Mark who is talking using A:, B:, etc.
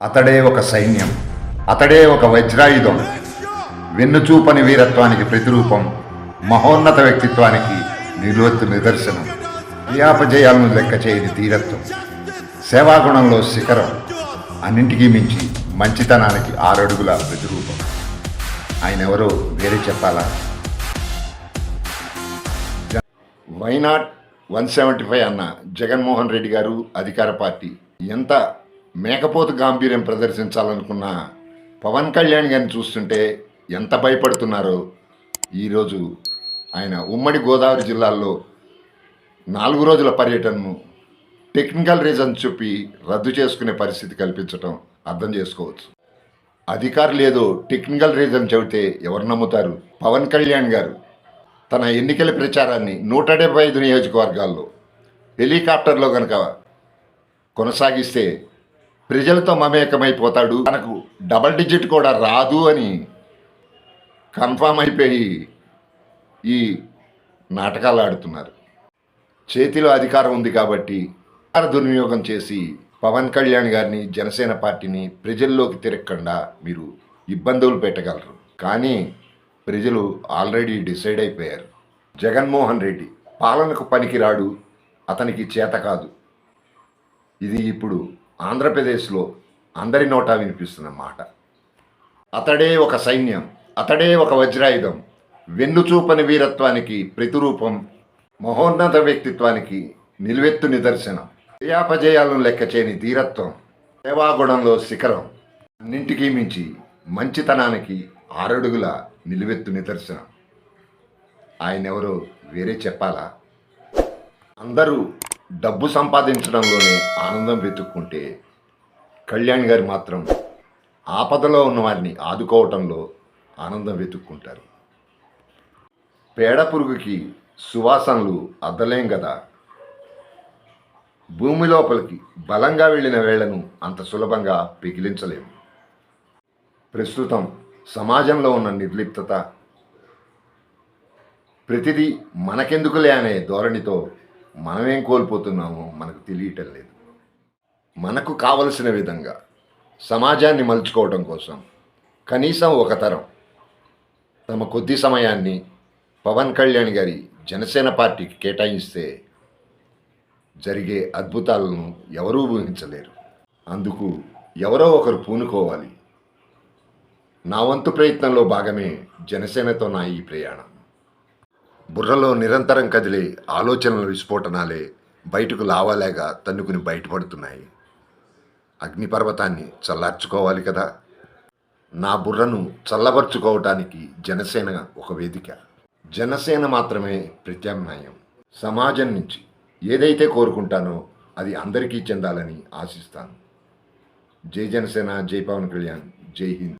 A: అతడే ఒక సైన్యం, అతడే ఒక వజ్రాయుధం, వెన్నుచూపని వీరత్వానికి ప్రతిరూపం, మహోన్నత వ్యక్తిత్వానికి నిలువెత్తు నిదర్శనం, క్రియాపజయాలను లెక్క చేయని ధీరత్వం, సేవాగుణంలో శిఖరం, అన్నింటికీ మించి మంచితనానికి 6 అడుగుల ప్రతిరూపం. ఆయన ఎవరో వేరే చెప్పాలా? వైనాట్ 175 అన్న జగన్మోహన్ రెడ్డి గారు అధికార పార్టీ ఎంత మేకపోతు గాంభీర్యం ప్రదర్శించాలనుకున్న పవన్ కళ్యాణ్ గారిని చూస్తుంటే ఎంత భయపడుతున్నారో ఈరోజు ఆయన ఉమ్మడి గోదావరి జిల్లాల్లో 4 రోజుల పర్యటనను టెక్నికల్ రీజన్ చెప్పి రద్దు చేసుకునే పరిస్థితి కల్పించడం అర్థం చేసుకోవచ్చు. అధికారులు ఏదో టెక్నికల్ రీజన్ చెబితే ఎవరు నమ్ముతారు? పవన్ కళ్యాణ్ గారు తన ఎన్నికల ప్రచారాన్ని 175 నియోజకవర్గాల్లో హెలికాప్టర్లో కనుక కొనసాగిస్తే ప్రజలతో మమేకమైపోతాడు, తనకు డబల్ డిజిట్ కూడా రాదు అని కన్ఫామ్ అయిపోయి ఈ నాటకాలు ఆడుతున్నారు. చేతిలో అధికారం ఉంది కాబట్టి అధికార దుర్వినియోగం చేసి పవన్ కళ్యాణ్ గారిని, జనసేన పార్టీని ప్రజల్లోకి తిరగకుండా మీరు ఇబ్బందులు పెట్టగలరు. కానీ ప్రజలు ఆల్రెడీ డిసైడ్ అయిపోయారు. జగన్మోహన్ రెడ్డి పాలనకు పనికిరాడు, అతనికి చేత కాదు. ఇది ఇప్పుడు ఆంధ్రప్రదేశ్లో అందరి నోటా వినిపిస్తున్న మాట. అతడే ఒక సైన్యం, అతడే ఒక వజ్రాయుధం, వెన్నుచూపని వీరత్వానికి ప్రతిరూపం, మహోన్నత వ్యక్తిత్వానికి నిలువెత్తు నిదర్శనం, క్రియాపజయాలను లెక్క చేయని ధీరత్వం, సేవాగుణంలో శిఖరం, అన్నింటికీ మించి మంచితనానికి 6 అడుగుల నిలువెత్తు నిదర్శనం. ఆయన ఎవరో వేరే చెప్పాలా? అందరూ డబ్బు సంపాదించడంలోనే ఆనందం వెతుక్కుంటే కళ్యాణ్ గారు మాత్రం ఆపదలో ఉన్న వారిని ఆదుకోవటంలో ఆనందం వెతుక్కుంటారు. పేడ పురుగుకి సువాసనలు అద్దలేం కదా. భూమి లోపలికి బలంగా వెళ్ళిన వేళ్లను అంత సులభంగా పిగిలించలేము. ప్రస్తుతం సమాజంలో ఉన్న నిర్లిప్తత, ప్రతిదీ మనకెందుకులే అనే ధోరణితో మనమేం కోల్పోతున్నామో మనకు తెలియటం లేదు. మనకు కావలసిన విధంగా సమాజాన్ని మలుచుకోవడం కోసం కనీసం ఒక తరం తమ కొద్ది సమయాన్ని పవన్ కళ్యాణ్ గారి జనసేన పార్టీకి కేటాయిస్తే జరిగే అద్భుతాలను ఎవరూ ఊహించలేరు. అందుకు ఎవరో ఒకరు పూనుకోవాలి. నా వంతు ప్రయత్నంలో భాగమే జనసేనతో నా ఈ ప్రయాణం. బుర్రలో నిరంతరం కదిలే ఆలోచనల విస్ఫోటనాలే బయటకు లావాలేగా తన్నుకుని బయటపడుతున్నాయి. అగ్నిపర్వతాన్ని చల్లార్చుకోవాలి కదా. నా బుర్రను చల్లబరుచుకోవటానికి జనసేన ఒక వేదిక. జనసేన మాత్రమే ప్రత్యామ్నాయం. సమాజం నుంచి ఏదైతే కోరుకుంటానో అది అందరికీ చెందాలని ఆశిస్తాను. జై జనసేన, జై పవన్ కళ్యాణ్, జై హింద్.